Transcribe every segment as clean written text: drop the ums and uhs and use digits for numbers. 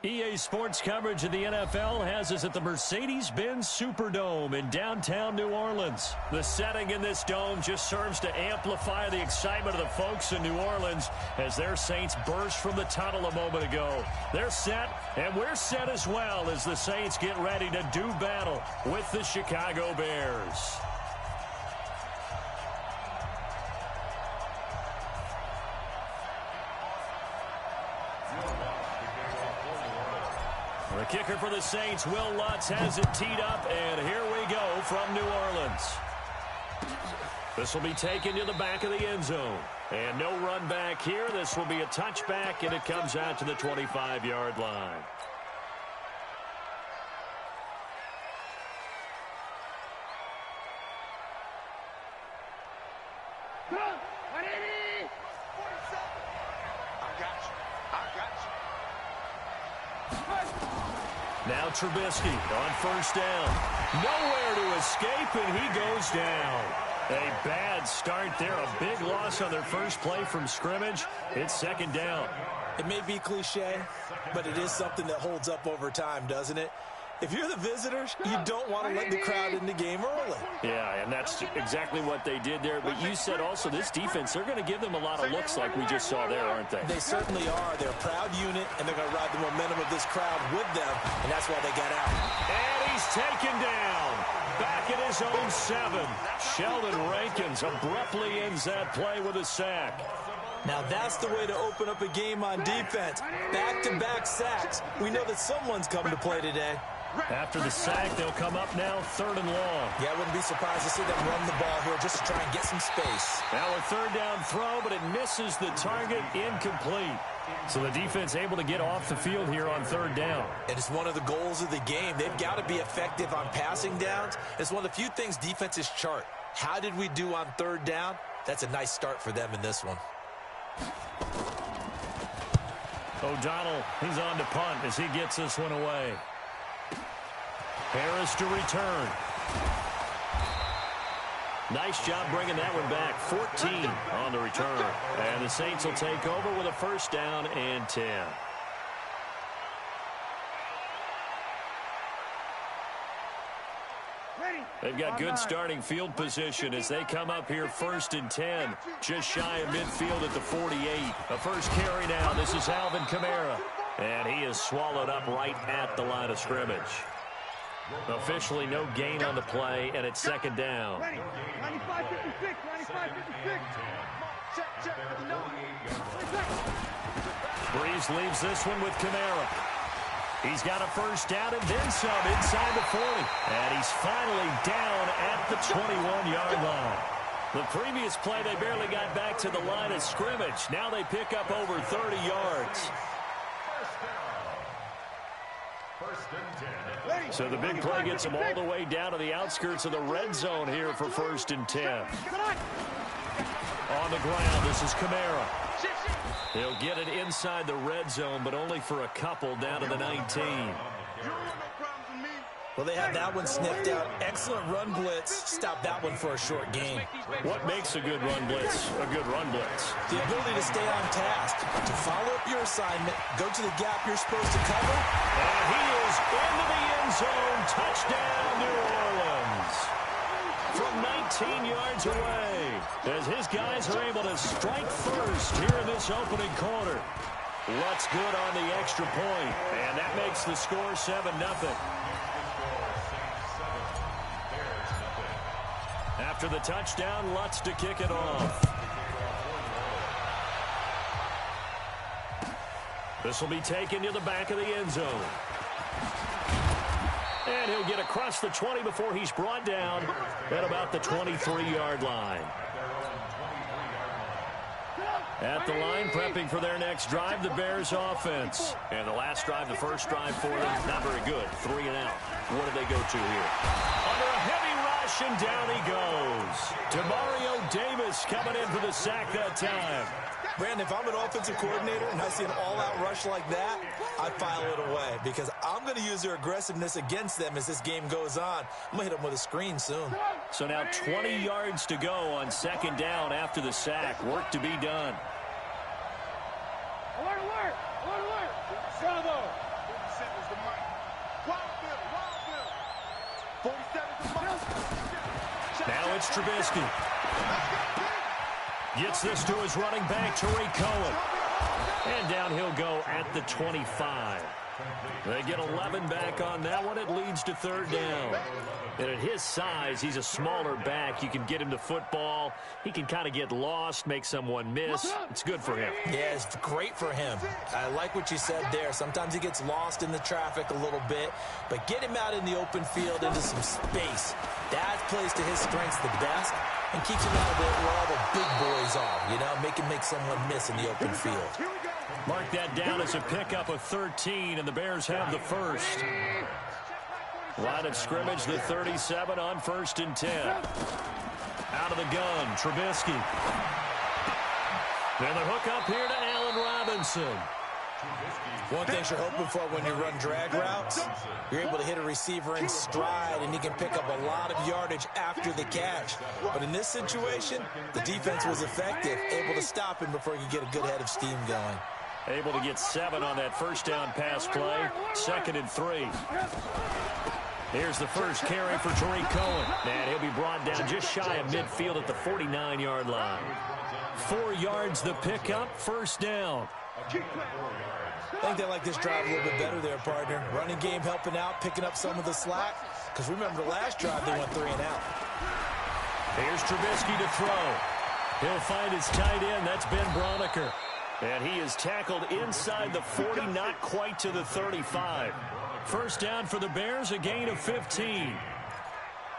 EA Sports coverage of the NFL has us at the Mercedes-Benz Superdome in downtown New Orleans. The setting in this dome just serves to amplify the excitement of the folks in New Orleans as their Saints burst from the tunnel a moment ago. They're set, and we're set as well as the Saints get ready to do battle with the Chicago Bears. The kicker for the Saints, Will Lutz, has it teed up, and here we go from New Orleans. This will be taken to the back of the end zone. And no run back here. This will be a touchback, and it comes out to the 25-yard line. Now Trubisky on first down. Nowhere to escape, and he goes down. A bad start there. A big loss on their first play from scrimmage. It's second down. It may be cliche, but it is something that holds up over time, doesn't it? If you're the visitors, you don't want to let the crowd in the game early. Yeah, and that's exactly what they did there. But you said also this defense, they're going to give them a lot of looks like we just saw there, aren't they? They certainly are. They're a proud unit, and they're going to ride the momentum of this crowd with them, and that's why they got out. And he's taken down. Back at his own 7. Sheldon Rankins abruptly ends that play with a sack. Now that's the way to open up a game on defense. Back-to-back sacks. We know that someone's coming to play today. After the sack, they'll come up now 3rd and long. Yeah, I wouldn't be surprised to see them run the ball here just to try and get some space. Now a 3rd down throw, but it misses the target, incomplete. So the defense able to get off the field here on 3rd down. And it's one of the goals of the game. They've got to be effective on passing downs. It's one of the few things defenses chart. How did we do on 3rd down? That's a nice start for them in this one. O'Donnell, he's on to punt as he gets this one away. Harris to return. Nice job bringing that one back. 14 on the return. And the Saints will take over with a 1st down and 10. They've got good starting field position as they come up here 1st and 10. Just shy of midfield at the 48. A first carry now. This is Alvin Kamara. And he is swallowed up right at the line of scrimmage. Officially no gain on the play, and it's 2nd down. 95-56, 95-56. Check for the 9. Breeze leaves this one with Kamara. He's got a 1st down and then some inside the 40. And he's finally down at the 21-yard line. The previous play, they barely got back to the line of scrimmage. Now they pick up over 30 yards. So the big play gets them all the way down to the outskirts of the red zone here for 1st and 10. On the ground, this is Kamara. He'll get it inside the red zone, but only for a couple down to the 19. Well, they had that one sniffed out. Excellent run blitz. Stop that one for a short gain. What makes a good run blitz a good run blitz? The ability to stay on task, to follow up your assignment, go to the gap you're supposed to cover. And he is into the end zone. Touchdown, New Orleans. From 19 yards away, as his guys are able to strike first here in this opening quarter. Lutz good on the extra point, and that makes the score 7-0. After the touchdown, Lutz to kick it off. This will be taken to the back of the end zone. And he'll get across the 20 before he's brought down at about the 23-yard line. At the line, prepping for their next drive, the Bears offense. And the last drive, the first drive for them, not very good. 3 and out. What do they go to here? Under a heavy rush, and down he goes. Demario Davis coming in for the sack that time. Brandon, if I'm an offensive coordinator and I see an all-out rush like that, I file it away because I'm going to use their aggressiveness against them as this game goes on. I'm going to hit them with a screen soon. So now 20 yards to go on 2nd down after the sack. Work to be done. Alert, alert! Alert, alert! Bravo! Now it's Trubisky. Gets this to his running back, Tariq Cohen. And down he'll go at the 25. They get 11 back on that one. It leads to third down. And at his size, he's a smaller back. You can get him to football. He can kind of get lost, make someone miss. It's good for him. Yeah, it's great for him. I like what you said there. Sometimes he gets lost in the traffic a little bit, but get him out in the open field into some space. That plays to his strengths the best and keeps him out of it where all the big boys are, you know, make him make someone miss in the open field. Mark that down as a pickup of 13, and the Bears have the first. Line of scrimmage, the 37 on 1st and 10. Out of the gun, Trubisky. Then the hook up here to Allen Robinson. One thing you're hoping for when you run drag routes, you're able to hit a receiver in stride, and he can pick up a lot of yardage after the catch. But in this situation, the defense was effective, able to stop him before he could get a good head of steam going. Able to get 7 on that first down pass play. 2nd and 3. Here's the first carry for Tariq Cohen. And he'll be brought down just shy of midfield at the 49-yard line. 4 yards the pickup, first down. I think they like this drive a little bit better there, partner. Running game helping out, picking up some of the slack. Because remember, the last drive they went 3 and out. Here's Trubisky to throw. He'll find his tight end. That's Ben Broniker. And he is tackled inside the 40, not quite to the 35. First down for the Bears, a gain of 15.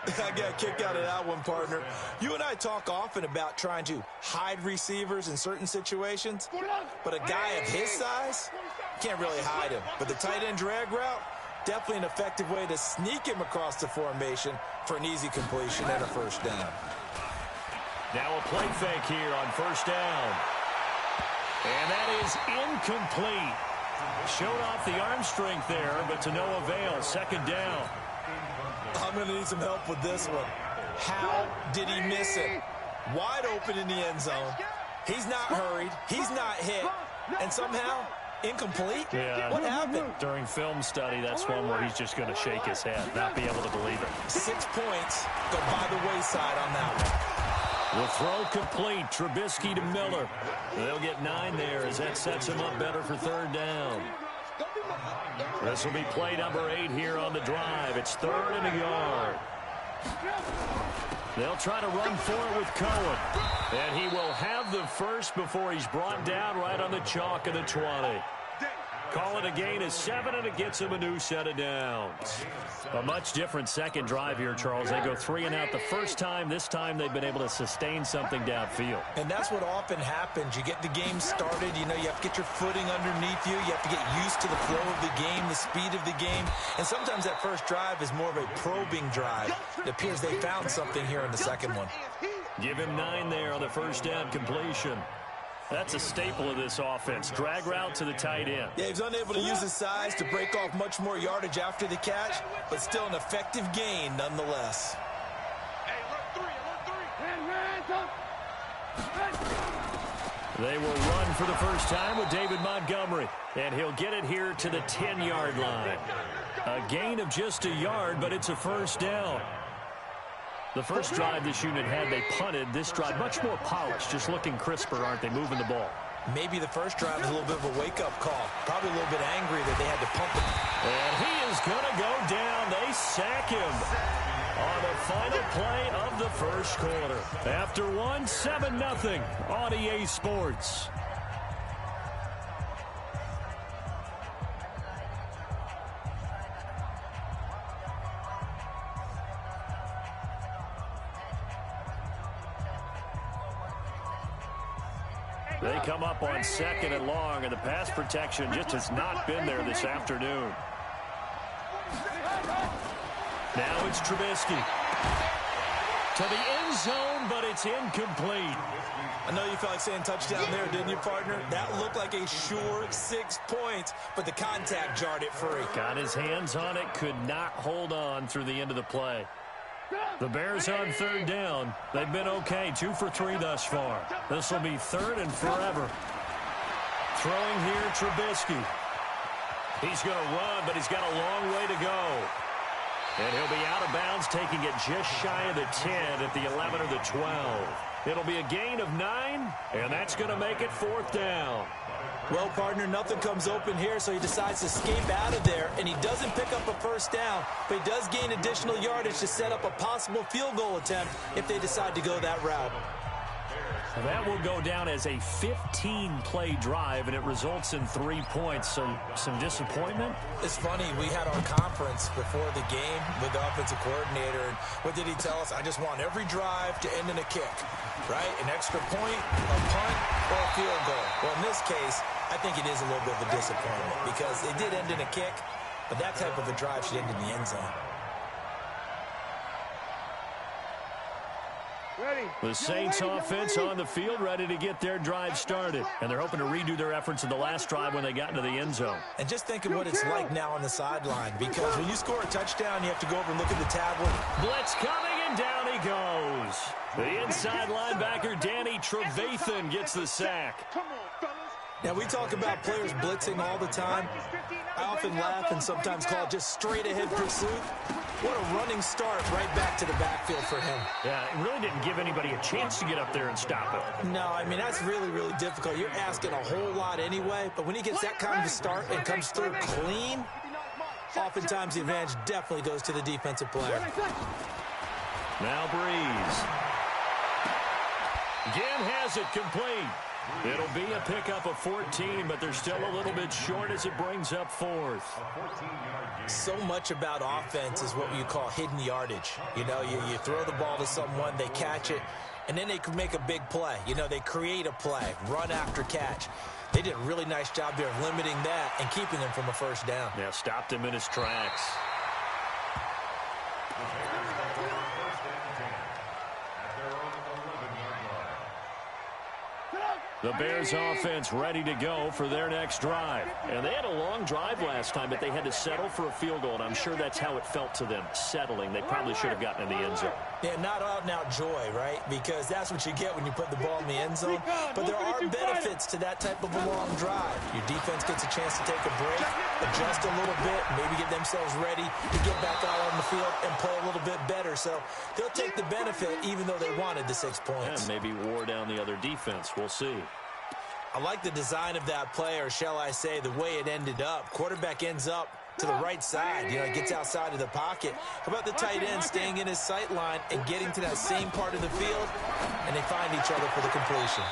I got a kick out of that one, partner. You and I talk often about trying to hide receivers in certain situations, but a guy of his size, can't really hide him. But the tight end drag route, definitely an effective way to sneak him across the formation for an easy completion and a first down. Now a play fake here on first down. And that is incomplete. Showed off the arm strength there, but to no avail. Second down. I'm going to need some help with this one. How did he miss it? Wide open in the end zone. He's not hurried. He's not hit. And somehow, incomplete? Yeah. What happened? During film study, that's one where he's just going to shake his head, not be able to believe it. 6 points go by the wayside on that one. The throw complete. Trubisky to Miller. They'll get 9 there as that sets him up better for third down. This will be play number 8 here on the drive. It's 3rd and a yard. They'll try to run for it with Cohen. And he will have the first before he's brought down right on the chalk of the 20. Call it a gain of 7, and it gets him a new set of downs. A much different second drive here, Charles. They go 3 and out the first time. This time they've been able to sustain something downfield. And that's what often happens. You get the game started. You know, you have to get your footing underneath you. You have to get used to the flow of the game, the speed of the game. And sometimes that first drive is more of a probing drive. It appears they found something here in the second one. Give him 9 there on the first down completion. That's a staple of this offense. Drag route to the tight end. Yeah, he's unable to use his size to break off much more yardage after the catch, but still an effective gain nonetheless. They will run for the first time with David Montgomery, and he'll get it here to the 10-yard line. A gain of just a yard, but it's a first down. The first drive this unit had, they punted. This drive, much more polished, just looking crisper, aren't they, moving the ball? Maybe the first drive was a little bit of a wake-up call. Probably a little bit angry that they had to pump it. And he is going to go down. They sack him on the final play of the first quarter. After 7-0 on EA Sports. They come up on 2nd and long, and the pass protection just has not been there this afternoon. Now it's Trubisky. To the end zone, but it's incomplete. I know you felt like saying touchdown there, didn't you, partner? That looked like a sure 6 points, but the contact jarred it free. Got his hands on it, could not hold on through the end of the play. The Bears on third down. They've been okay, 2 for 3 thus far. This will be 3rd and forever. Throwing here, Trubisky. He's going to run, but he's got a long way to go. And he'll be out of bounds, taking it just shy of the 10 at the 11 or the 12. It'll be a gain of 9, and that's going to make it 4th down. Well, partner, nothing comes open here, so he decides to escape out of there, and he doesn't pick up a first down, but he does gain additional yardage to set up a possible field goal attempt if they decide to go that route. Well, that will go down as a 15-play drive, and it results in 3 points. So some disappointment? It's funny. We had our conference before the game with the offensive coordinator, and what did he tell us? I just want every drive to end in a kick, right? An extra point, a punt, or a field goal. Well, in this case, I think it is a little bit of a disappointment because it did end in a kick, but that type of a drive should end in the end zone. The Saints offense on the field, ready to get their drive started. And they're hoping to redo their efforts in the last drive when they got into the end zone. And just think of what it's like now on the sideline, because when you score a touchdown, you have to go over and look at the tablet. Blitz coming, and down he goes. The inside linebacker, Danny Trevathan, gets the sack. Now, we talk about players blitzing all the time. I often laugh and sometimes call it just straight-ahead pursuit. What a running start right back to the backfield for him. Yeah, it really didn't give anybody a chance to get up there and stop it. No, I mean, that's really, really difficult. You're asking a whole lot anyway, but when he gets that kind of a start and comes through clean, oftentimes the advantage definitely goes to the defensive player. Now Breeze. Again has it complete. It'll be a pickup of 14, but they're still a little bit short as it brings up 4th. So much about offense is what you call hidden yardage. You know, you throw the ball to someone, they catch it, and then they can make a big play. You know, they create a play, run after catch. They did a really nice job there of limiting that and keeping him from a first down. Yeah, stopped him in his tracks. The Bears offense ready to go for their next drive. And they had a long drive last time, but they had to settle for a field goal, and I'm sure that's how it felt to them, settling. They probably should have gotten in the end zone. Yeah, not out-and-out joy, right? Because that's what you get when you put the ball in the end zone. But there are benefits to that type of a long drive. Your defense gets a chance to take a break, adjust a little bit, maybe get themselves ready to get back out on the field and play a little bit better. So they'll take the benefit even though they wanted the 6 points. And maybe wore down the other defense. We'll see. I like the design of that play, or shall I say the way it ended up. Quarterback ends up to the right side. You know, it gets outside of the pocket. How about the tight end staying in his sight line and getting to that same part of the field, and they find each other for the completion.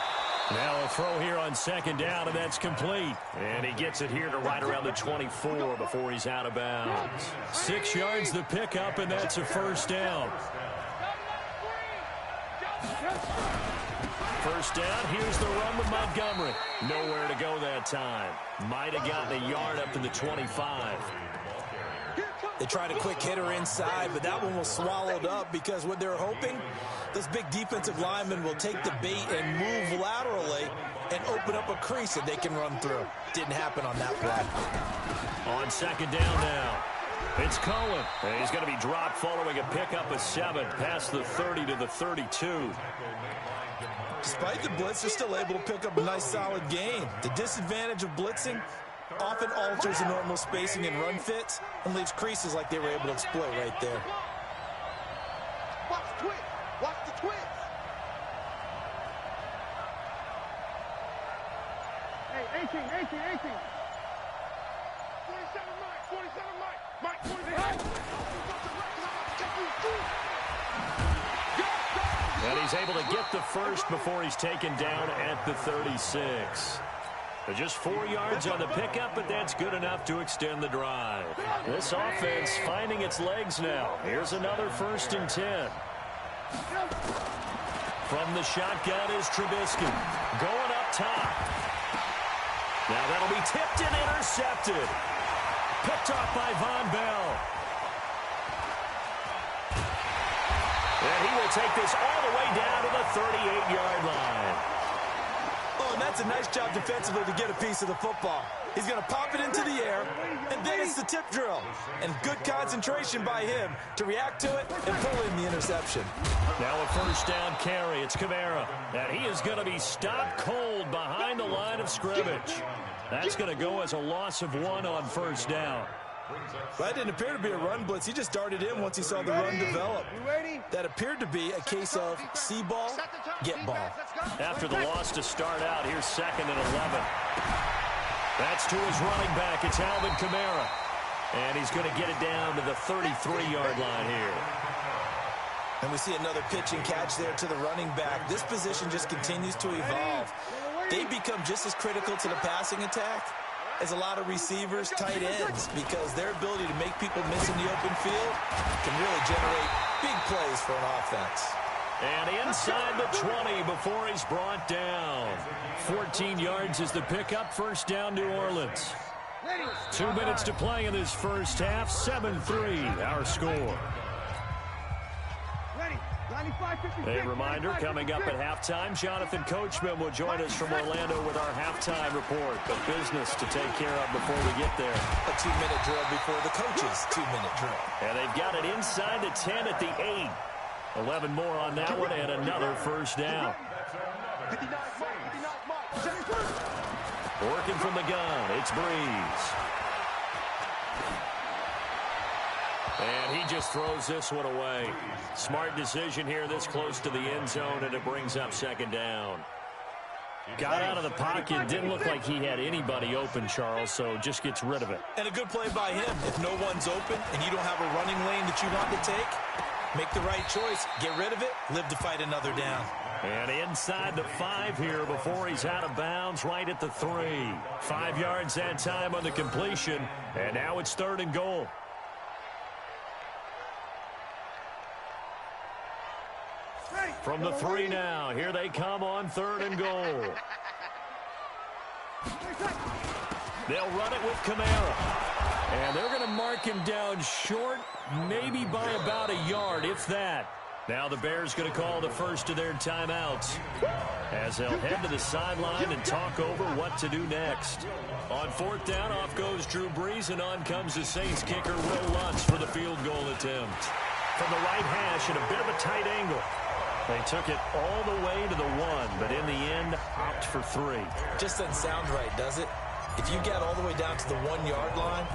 Now a throw here on 2nd down, and that's complete. And he gets it here to right around the 24 before he's out of bounds. 6 yards the pickup, and that's a first down. First down, here's the run with Montgomery. Nowhere to go that time. Might have gotten a yard up to the 25. They tried a quick hitter inside, but that one was swallowed up because what they're hoping, this big defensive lineman will take the bait and move laterally and open up a crease that they can run through. Didn't happen on that play. On 2nd down now. It's Cohen. And he's going to be dropped following a pickup of 7 past the 30 to the 32. Despite the blitz, they're still able to pick up a nice, solid gain. The disadvantage of blitzing often alters the normal spacing and run fits and leaves creases like they were able to exploit right there. Watch the twist. Watch the twist. Hey, 18. 27 Mike. Mike, 27. And he's able to get the first before he's taken down at the 36. Just 4 yards on the pickup, but that's good enough to extend the drive. This offense finding its legs now. Here's another 1st and 10. From the shotgun is Trubisky. Going up top. Now that'll be tipped and intercepted. Picked off by Von Bell. And he will take this all the way down to the 38-yard line. Oh, and that's a nice job defensively to get a piece of the football. He's going to pop it into the air, and then it's the tip drill. And good concentration by him to react to it and pull in the interception. Now a 1st down carry. It's Kamara. And he is going to be stopped cold behind the line of scrimmage. That's going to go as a loss of 1 on first down. Well, that didn't appear to be a run blitz. He just darted in once he saw the run develop. That appeared to be a case of see ball, get ball. After the loss to start out, here's 2nd and 11. That's to his running back. It's Alvin Kamara. And he's going to get it down to the 33-yard line here. And we see another pitch and catch there to the running back. This position just continues to evolve. They become just as critical to the passing attack as a lot of receivers, tight ends, because their ability to make people miss in the open field can really generate big plays for an offense. And inside the 20 before he's brought down. 14 yards is the pickup. First down, New Orleans. 2 minutes to play in this first half. 7-3, our score. A reminder, coming up at halftime, Jonathan Coachman will join us from Orlando with our halftime report. But business to take care of before we get there. A 2-minute drill before the coach's 2-minute drill. And they've got it inside the 10 at the 8. 11 more on that one and another first down. Working from the gun, it's Breeze. And he just throws this one away. Smart decision here this close to the end zone, and it brings up 2nd down. Got out of the pocket, didn't look like he had anybody open, Charles, so just gets rid of it. And a good play by him. If no one's open and you don't have a running lane that you want to take, make the right choice, get rid of it, live to fight another down. And inside the 5 here before he's out of bounds, right at the 3. 5 yards that time on the completion, and now it's 3rd and goal. From the 3 now, here they come on 3rd and goal. They'll run it with Kamara. And they're going to mark him down short, maybe by about a yard, if that. Now the Bears going to call the first of their timeouts as they'll head to the sideline and talk over what to do next. On 4th down, off goes Drew Brees, and on comes the Saints kicker Will Lutz for the field goal attempt. From the right hash at a bit of a tight angle. They took it all the way to the 1, but in the end, opt for 3. Just doesn't sound right, does it? If you get all the way down to the 1-yard line,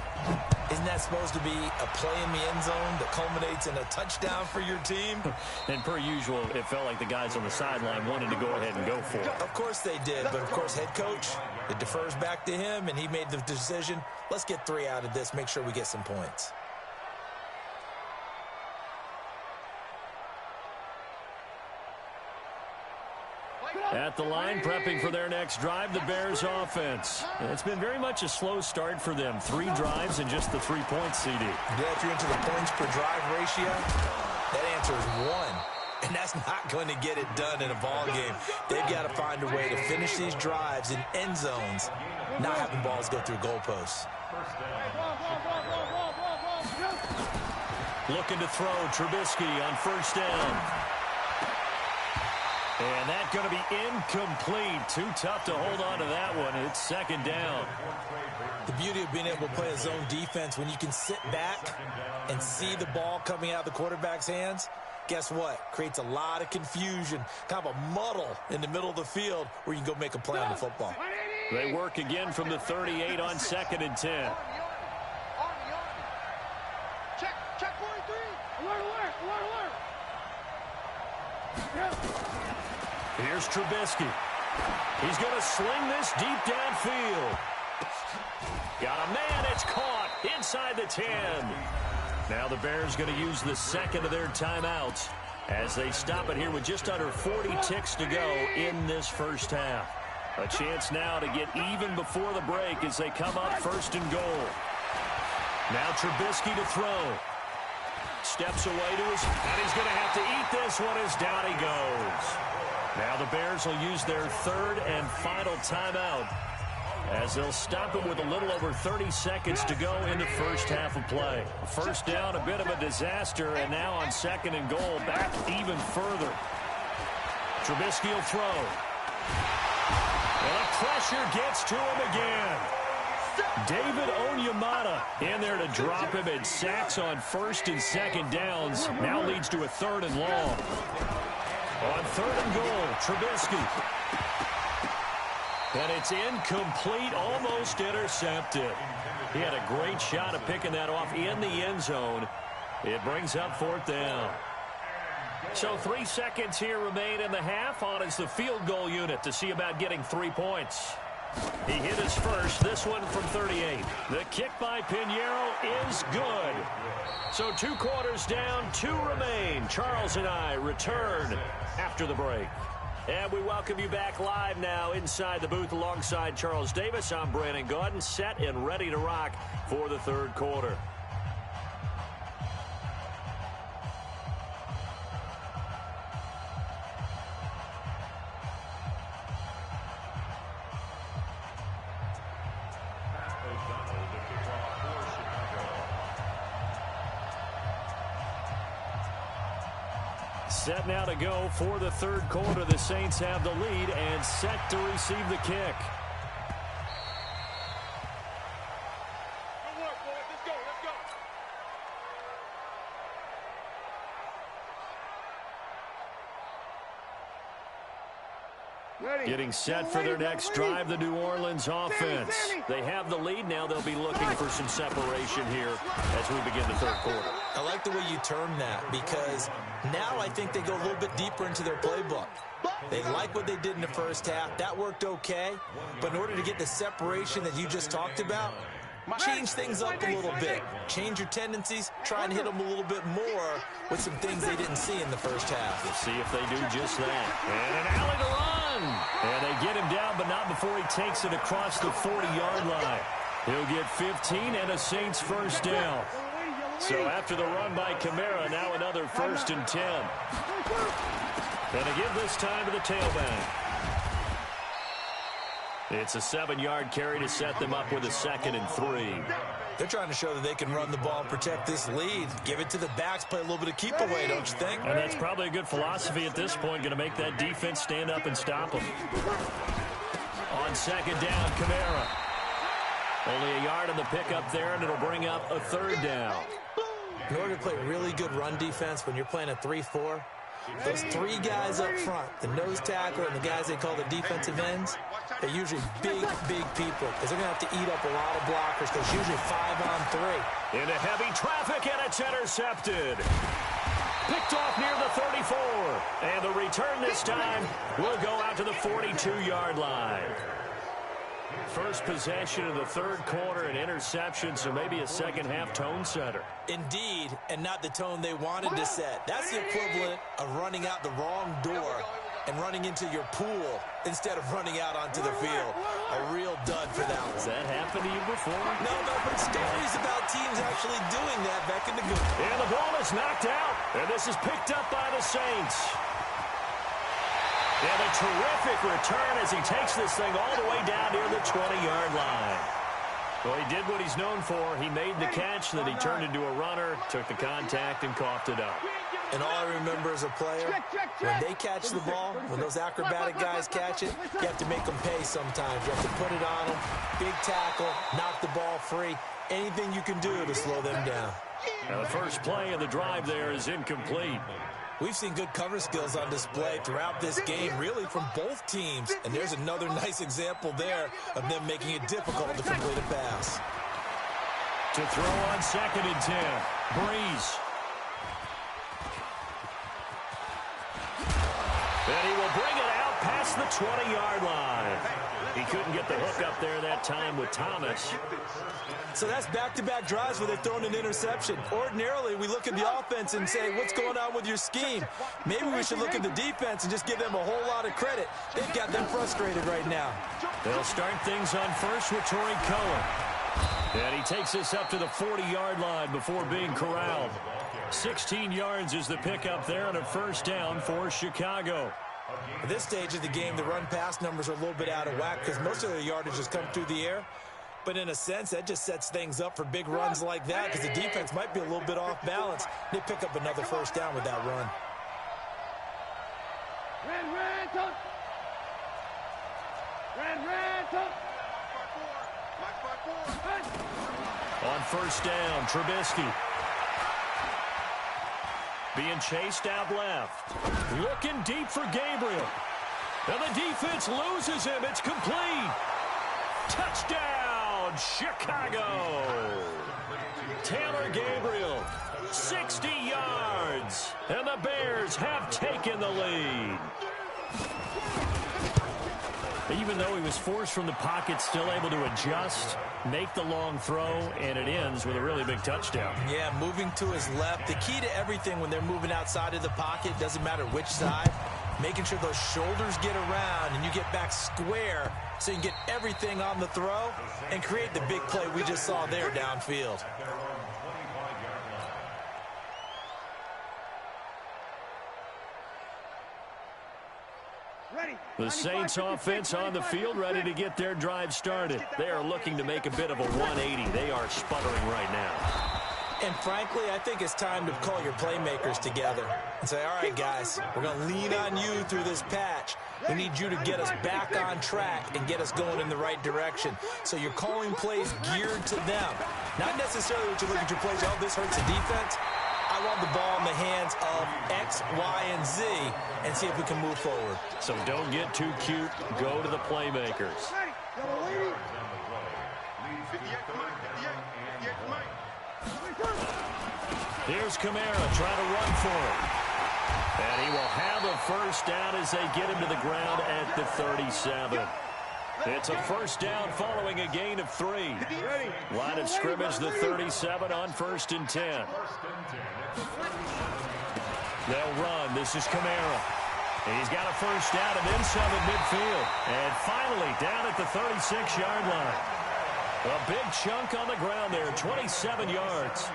isn't that supposed to be a play in the end zone that culminates in a touchdown for your team? And per usual, it felt like the guys on the sideline wanted to go ahead and go for it. Of course they did, but of course head coach, it defers back to him, and he made the decision, let's get 3 out of this, make sure we get some points. At the line, prepping for their next drive, the Bears offense. It's been very much a slow start for them. 3 drives and just the 3 points, CD. Yeah, if you're into the points per drive ratio, that answer is 1. And that's not going to get it done in a ball game. They've got to find a way to finish these drives in end zones, not having balls go through goalposts. Looking to throw, Trubisky on 1st down. And that's going to be incomplete. Too tough to hold on to that one. It's 2nd down. The beauty of being able to play a zone defense, when you can sit back and see the ball coming out of the quarterback's hands, guess what? Creates a lot of confusion, kind of a muddle in the middle of the field where you can go make a play on the football. They work again from the 38 on 2nd and 10. Check 43. Alert. Here's Trubisky. He's going to sling this deep downfield. Got a man. It's caught inside the 10. Now the Bears going to use the 2nd of their timeouts as they stop it here with just under 40 ticks to go in this first half. A chance now to get even before the break as they come up 1st and goal. Now Trubisky to throw. Steps away to his, and he's going to have to eat this one as down he goes. Now the Bears will use their 3rd and final timeout as they'll stop it with a little over 30 seconds to go in the first half of play. First down, a bit of a disaster, and now on 2nd and goal, back even further. Trubisky will throw. And the pressure gets to him again. David Onyemata in there to drop him, and sacks on 1st and 2nd downs. Now leads to a 3rd and long. On 3rd and goal, Trubisky. And it's incomplete, almost intercepted. He had a great shot at picking that off in the end zone. It brings up 4th down. So 3 seconds here remain in the half. On is the field goal unit to see about getting 3 points. He hit his first, this one from 38. The kick by Pinheiro is good. So 2 quarters down, 2 remain. Charles and I return after the break. And we welcome you back live now inside the booth alongside Charles Davis. I'm Brandon Gaudin, set and ready to rock for the 3rd quarter. Set now to go for the 3rd quarter. The Saints have the lead and set to receive the kick. Good work, boys. Let's go. Let's go. Getting set for their next drive, the New Orleans offense. They have the lead now. They'll be looking for some separation here as we begin the 3rd quarter. I like the way you term that because now I think they go a little bit deeper into their playbook. They like what they did in the first half. That worked okay. But in order to get the separation that you just talked about, change things up a little bit. Change your tendencies. Try and hit them a little bit more with some things they didn't see in the first half. We'll see if they do just that. And an alley to run. And they get him down, but not before he takes it across the 40-yard line. He'll get 15 and a Saints first down. So after the run by Kamara, now another 1st and 10. And to give this time to the tailback. It's a 7-yard carry to set them up with a 2nd and 3. They're trying to show that they can run the ball and protect this lead. Give it to the backs, play a little bit of keep away, don't you think? And that's probably a good philosophy at this point, going to make that defense stand up and stop them. On 2nd down, Kamara. Only a yard on the pickup there, and it'll bring up a 3rd down. In order to play really good run defense when you're playing a 3-4, those 3 guys up front, the nose tackle and the guys they call the defensive ends, they're usually big people because they're going to have to eat up a lot of blockers because usually 5-on-3. Into heavy traffic, and it's intercepted. Picked off near the 34. And the return this time will go out to the 42-yard line. First possession of the 3rd quarter, an interception, so maybe a 2nd half tone setter. Indeed, and not the tone they wanted to set. That's the equivalent of running out the wrong door and running into your pool instead of running out onto the field. A real dud for that one. Has that happened to you before? No, but stories about teams actually doing that back in the good. And the ball is knocked out, and this is picked up by the Saints. And a terrific return as he takes this thing all the way down near the 20-yard line. Well, he did what he's known for. He made the catch, then he turned into a runner, took the contact, and coughed it up. And all I remember as a player, when they catch the ball, when those acrobatic guys catch it, you have to make them pay sometimes. You have to put it on them, big tackle, knock the ball free, anything you can do to slow them down. Now, the first play of the drive there is incomplete. We've seen good cover skills on display throughout this game, really from both teams. And there's another nice example there of them making it difficult to complete a pass. To throw on 2nd and 10. Breeze. And he will bring it out past the 20-yard line. He couldn't get the hook up there that time with Thomas. So that's back-to-back drives where they've thrown an interception. Ordinarily, we look at the offense and say, what's going on with your scheme? Maybe we should look at the defense and just give them a whole lot of credit. They've got them frustrated right now. They'll start things on first with Torrey Cohen. And he takes this up to the 40-yard line before being corralled. 16 yards is the pickup there and a first down for Chicago. At this stage of the game, the run-pass numbers are a little bit out of whack because most of their yardage has come through the air. But in a sense, that just sets things up for big runs like that because the defense might be a little bit off balance. They pick up another first down with that run. On first down, Trubisky. Being chased out left. Looking deep for Gabriel. And the defense loses him. It's complete. Touchdown, Chicago. Taylor Gabriel, 60 yards. And the Bears have taken the lead. Even though he was forced from the pocket, still able to adjust, make the long throw, and it ends with a really big touchdown. Yeah, moving to his left. The key to everything when they're moving outside of the pocket, doesn't matter which side, making sure those shoulders get around and you get back square so you can get everything on the throw and create the big play we just saw there downfield. The Saints offense on the field, ready to get their drive started. They are looking to make a bit of a 180. They are sputtering right now. And frankly, I think it's time to call your playmakers together and say, all right, guys, we're going to lean on you through this patch. We need you to get us back on track and get us going in the right direction. So you're calling plays geared to them. Not necessarily what you look at your plays, oh, this hurts the defense. I want the ball in the hands of X, Y, and Z and see if we can move forward. So don't get too cute. Go to the playmakers. Here's Kamara trying to run for it. And he will have a first down as they get him to the ground at the 37. It's a first down following a gain of 3. Line of scrimmage, the 37 on 1st and 10. They'll run. This is Kamara. He's got a first down and then some at midfield. And finally down at the 36-yard line. A big chunk on the ground there, 27 yards.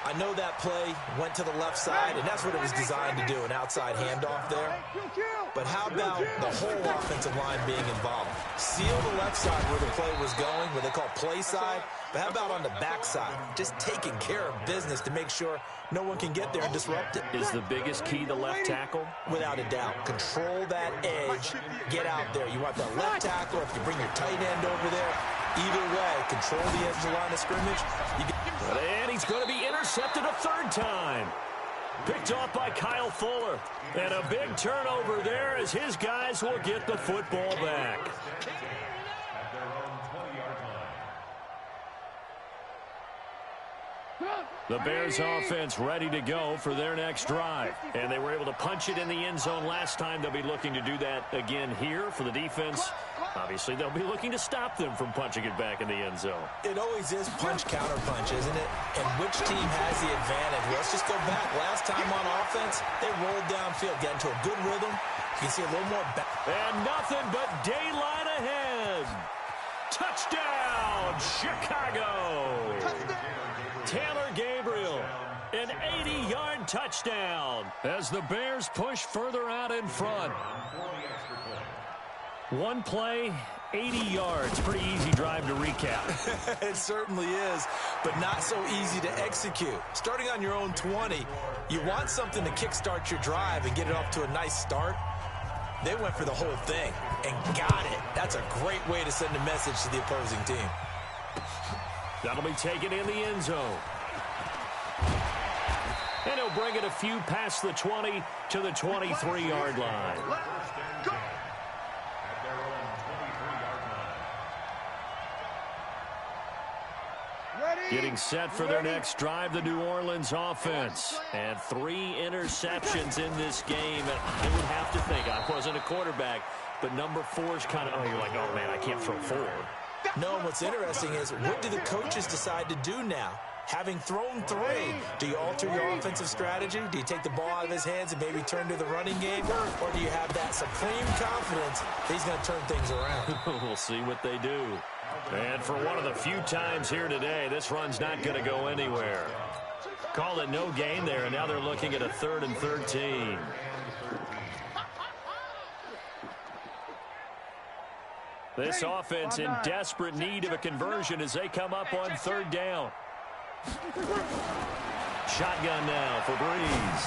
I know that play went to the left side, and that's what it was designed to do, an outside handoff there. But how about the whole offensive line being involved? Seal the left side where the play was going, what they call play side. But how about on the back side? Just taking care of business to make sure no one can get there and disrupt it. Is the biggest key the left tackle? Without a doubt. Control that edge. Get out there. You want that left tackle. If you bring your tight end over there, either way, control the edge of the line of scrimmage. And he's going to be intercepted a third time. Picked off by Kyle Fuller. And a big turnover there as his guys will get the football back. The Bears offense ready to go for their next drive. And they were able to punch it in the end zone last time. They'll be looking to do that again here for the defense. Obviously, they'll be looking to stop them from punching it back in the end zone. It always is punch-counter-punch, isn't it? And which team has the advantage? Let's just go back. Last time on offense, they rolled downfield, got into a good rhythm. You can see a little more back. And nothing but daylight ahead. Touchdown, Chicago. Taylor Gabriel, an 80-yard touchdown as the Bears push further out in front. One play, 80 yards. Pretty easy drive to recap. It certainly is, but not so easy to execute. Starting on your own 20, you want something to kickstart your drive and get it off to a nice start. They went for the whole thing and got it. That's a great way to send a message to the opposing team. That'll be taken in the end zone. And he'll bring it a few past the 20 to the 23-yard line. Getting set for their next drive, the New Orleans offense. And 3 interceptions in this game. And I would have to think, I wasn't a quarterback, but number 4 is kind of, you're like, oh, man, I can't throw 4. No, what's interesting is what do the coaches decide to do now? Having thrown 3, do you alter your offensive strategy? Do you take the ball out of his hands and maybe turn to the running game? Or do you have that supreme confidence that he's going to turn things around? We'll see what they do. And for one of the few times here today, this run's not going to go anywhere. Call it no gain there, and now they're looking at a 3rd and 13. This offense in desperate need of a conversion as they come up on 3rd down. Shotgun now for Breeze.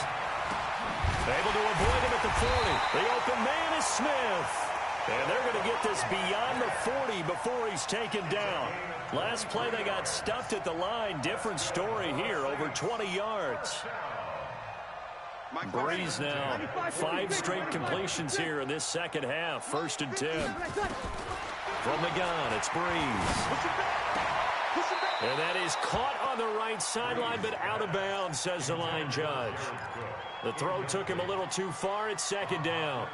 Able to avoid him at the 40. The open man is Smith. And they're going to get this beyond the 40 before he's taken down. Last play they got stuffed at the line. Different story here, over 20 yards. Breeze now. 5 straight completions here in this second half. 1st and 10. From the gun, it's Breeze. And that is caught on the right sideline, but out of bounds, says the line judge. The throw took him a little too far. It's 2nd down.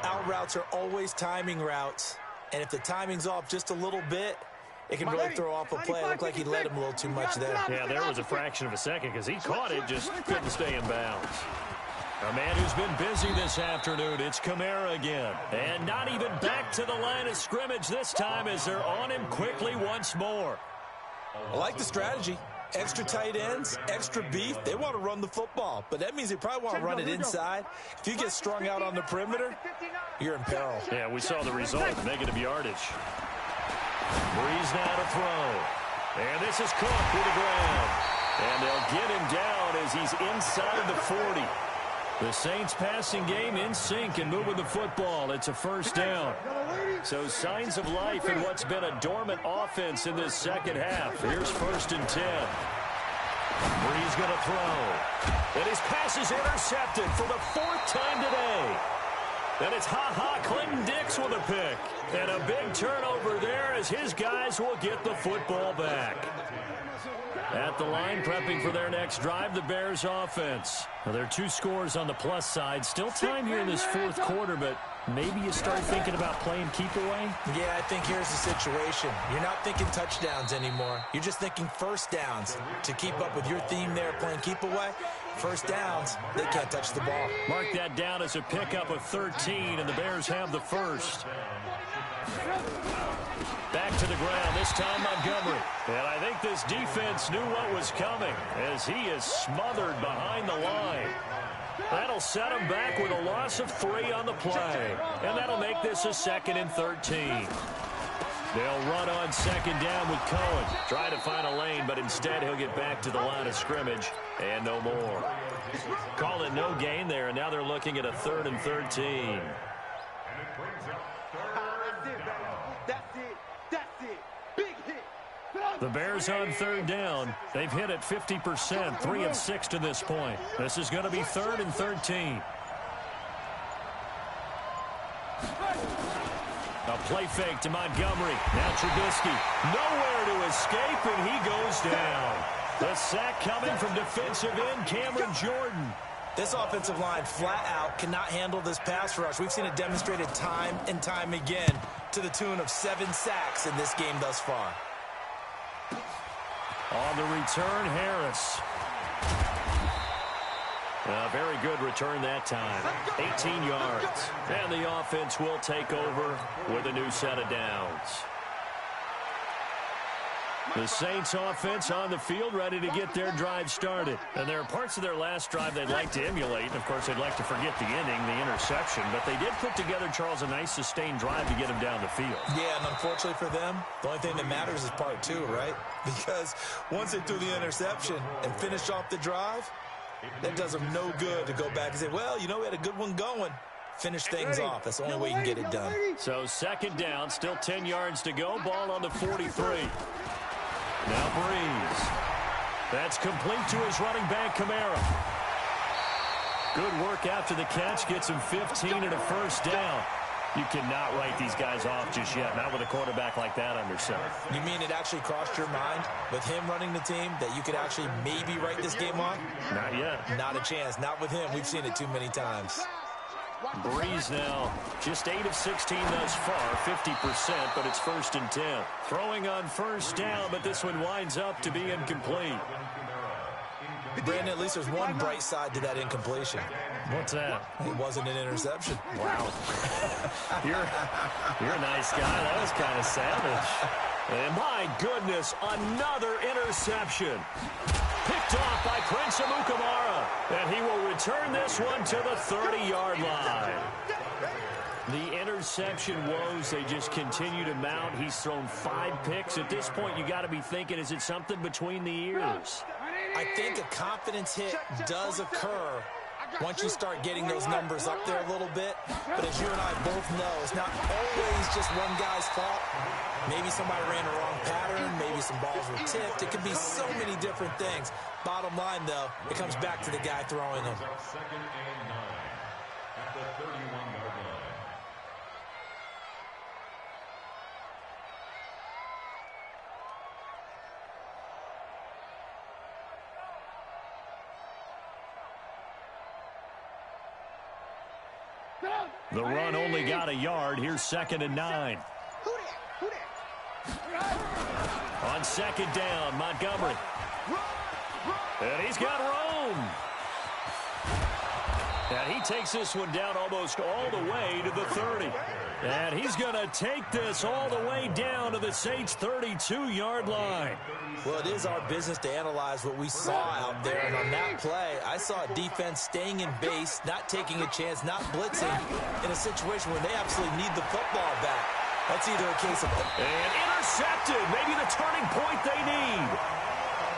Out routes are always timing routes. And if the timing's off just a little bit, it can really throw off a play. It looked like he led him a little too much there. Yeah, there was a fraction of a second because he caught it, just couldn't stay in bounds. A man who's been busy this afternoon, it's Kamara again. And not even back to the line of scrimmage this time as they're on him quickly once more. I like the strategy. Extra tight ends, extra beef. They want to run the football, but that means they probably want to run it inside. If you get strung out on the perimeter, you're in peril. Yeah, we saw the result, negative yardage. Breeze now to throw. And this is caught through the ground. And they'll get him down as he's inside the 40. The Saints passing game in sync and moving the football. It's a 1st down. So signs of life in what's been a dormant offense in this second half. Here's 1st and 10. Breeze going to throw. And his pass is intercepted for the 4th time today. And it's Clinton Dix with a pick. And a big turnover there as his guys will get the football back. At the line, prepping for their next drive, the Bears offense. Well, there are 2 scores on the plus side. Still time here in this 4th quarter, but maybe you start thinking about playing keep away? Yeah, I think here's the situation. You're not thinking touchdowns anymore. You're just thinking 1st downs. To keep up with your theme there, playing keep away, 1st downs, they can't touch the ball. Mark that down as a pickup of 13, and the Bears have the 1st. Back to the ground, this time Montgomery. And I think this defense knew what was coming as he is smothered behind the line. That'll set him back with a loss of 3 on the play. And that'll make this a 2nd and 13. They'll run on 2nd down with Cohen. Try to find a lane, but instead he'll get back to the line of scrimmage and no more. Call it no gain there, and now they're looking at a 3rd and 13. The Bears on 3rd down. They've hit it 50%, 3 of 6 to this point. This is going to be 3rd and 13. A play fake to Montgomery. Now Trubisky. Nowhere to escape, and he goes down. The sack coming from defensive end Cameron Jordan. This offensive line flat out cannot handle this pass rush. We've seen it demonstrated time and time again to the tune of 7 sacks in this game thus far. On the return, Harris. A very good return that time. 18 yards. And the offense will take over with a new set of downs. The Saints offense on the field ready to get their drive started. And there are parts of their last drive they'd like to emulate. And, of course, they'd like to forget the inning, the interception. But they did put together, Charles, a nice sustained drive to get them down the field. Yeah, and unfortunately for them, the only thing that matters is part 2, right? Because once they threw the interception and finished off the drive, that does them no good to go back and say, well, you know, we had a good one going. Finish things off. That's the only way you can get it done. So 2nd down, still 10 yards to go. Ball on the 43. Now Breeze. That's complete to his running back, Kamara. Good work after the catch. Gets him 15 and a 1st down. You cannot write these guys off just yet, not with a quarterback like that under center. You mean it actually crossed your mind with him running the team that you could actually maybe write this game off? Not yet. Not a chance. Not with him. We've seen it too many times. Breeze now just 8 of 16 thus far, 50%, but it's 1st and 10. Throwing on 1st down, but this one winds up to be incomplete. Brandon, at least there's one bright side to that incompletion. What's that? It wasn't an interception. Wow. You're a nice guy. That was kind of savage. And my goodness, another interception. Picked off by Prince Amukamara. And he will return this one to the 30-yard line. The interception woes, they just continue to mount. He's thrown 5 picks. At this point, you got to be thinking, is it something between the ears? I think a confidence hit does occur once you start getting those numbers up there a little bit. But as you and I both know, it's not always just one guy's fault. Maybe somebody ran a wrong pattern. Maybe some balls were tipped. It could be so many different things. Bottom line, though, it comes back to the guy throwing them. Second and 9 at the 31-yard line. The run only got a yard. Here's 2nd and 9. On 2nd down, Montgomery. And he's got room. And he takes this one down almost all the way to the 30. And he's going to take this all the way down to the Saints' 32-yard line. Well, it is our business to analyze what we saw out there. And on that play, I saw a defense staying in base, not taking a chance, not blitzing in a situation where they absolutely need the football back. That's either a case of... And intercepted. Maybe the turning point they need.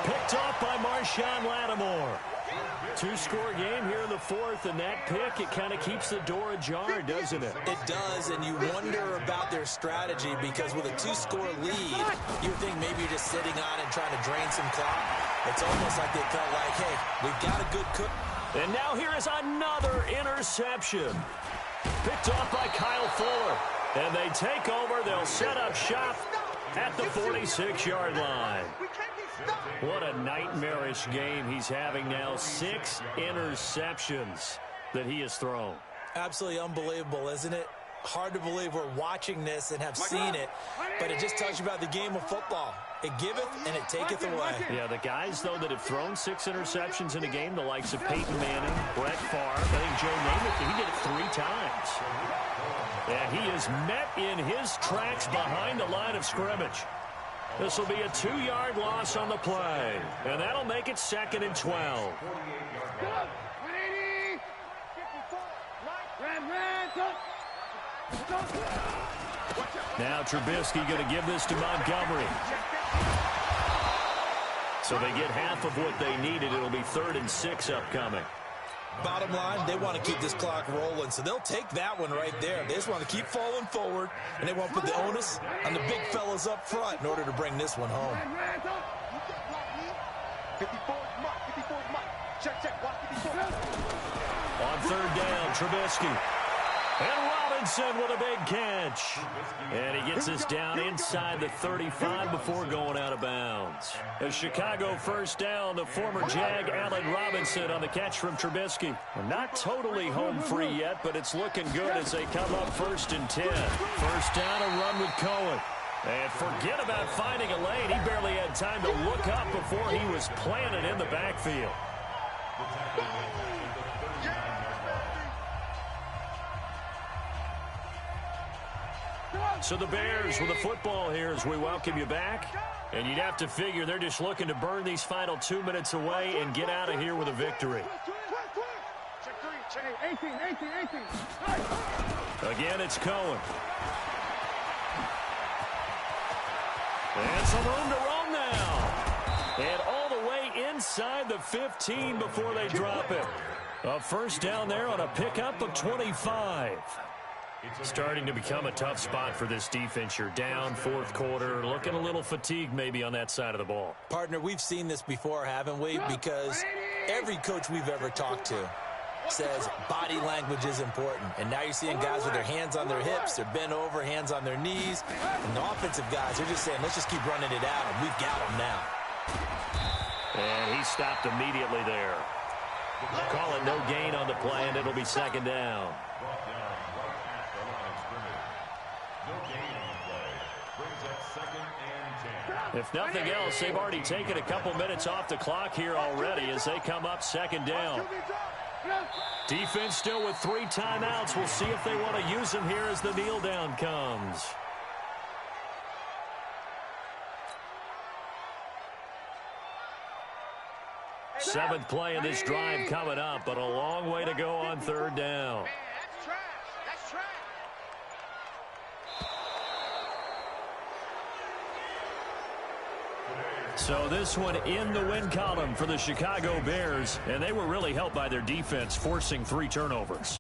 Picked off by Marshawn Lattimore. 2-score game here in the 4th, and that pick, it kind of keeps the door ajar, doesn't it? It does, and you wonder about their strategy because with a 2-score lead, you think maybe you're just sitting on it and trying to drain some clock. It's almost like they felt like, hey, we've got a good cook. And now here is another interception. Picked off by Kyle Fuller. And they take over. They'll set up shop at the 46-yard line. What a nightmarish game he's having now. 6 interceptions that he has thrown. Absolutely unbelievable, isn't it? Hard to believe we're watching this and have seen it, but it just tells you about the game of football. It giveth and it taketh away. Yeah, the guys, though, that have thrown 6 interceptions in a game, the likes of Peyton Manning, Brett Favre, I think Joe Namath, he did it 3 times. And he is met in his tracks behind the line of scrimmage. This will be a 2-yard loss on the play, and that'll make it 2nd and 12. Now Trubisky going to give this to Montgomery. So they get half of what they needed. It'll be 3rd and 6 upcoming. Bottom line, they want to keep this clock rolling, so they'll take that one right there. They just want to keep falling forward, and they want to put the onus on the big fellas up front in order to bring this one home. 54 mark, 54 mark. Check, watch 54. On 3rd down, Trubisky. And Robinson with a big catch. And he gets us down inside the 35 before going out of bounds. A Chicago 1st down to former Jag Allen Robinson on the catch from Trubisky. Not totally home free yet, but it's looking good as they come up 1st and 10. 1st down, a run with Cohen. And forget about finding a lane. He barely had time to look up before he was planted in the backfield. So the Bears with the football here as we welcome you back. And you'd have to figure they're just looking to burn these final 2 minutes away and get out of here with a victory. Check 18. Again, it's Cohen. And some room to roam now. And all the way inside the 15 before they drop it. A 1st down there on a pickup of 25. Starting to become a tough spot for this defense. You're down 4th quarter, looking a little fatigued maybe on that side of the ball. Partner, we've seen this before, haven't we? Because every coach we've ever talked to says body language is important. And now you're seeing guys with their hands on their hips, they're bent over, hands on their knees. And the offensive guys, they're just saying, let's just keep running it at them. We've got them now. And he stopped immediately there. Call it no gain on the play, and it'll be 2nd down. If nothing else, they've already taken a couple minutes off the clock here already as they come up 2nd down. Defense still with 3 timeouts. We'll see if they want to use them here as the kneel down comes. Seventh play of this drive coming up, but a long way to go on 3rd down. That's trash. So this one in the win column for the Chicago Bears, and they were really helped by their defense forcing 3 turnovers.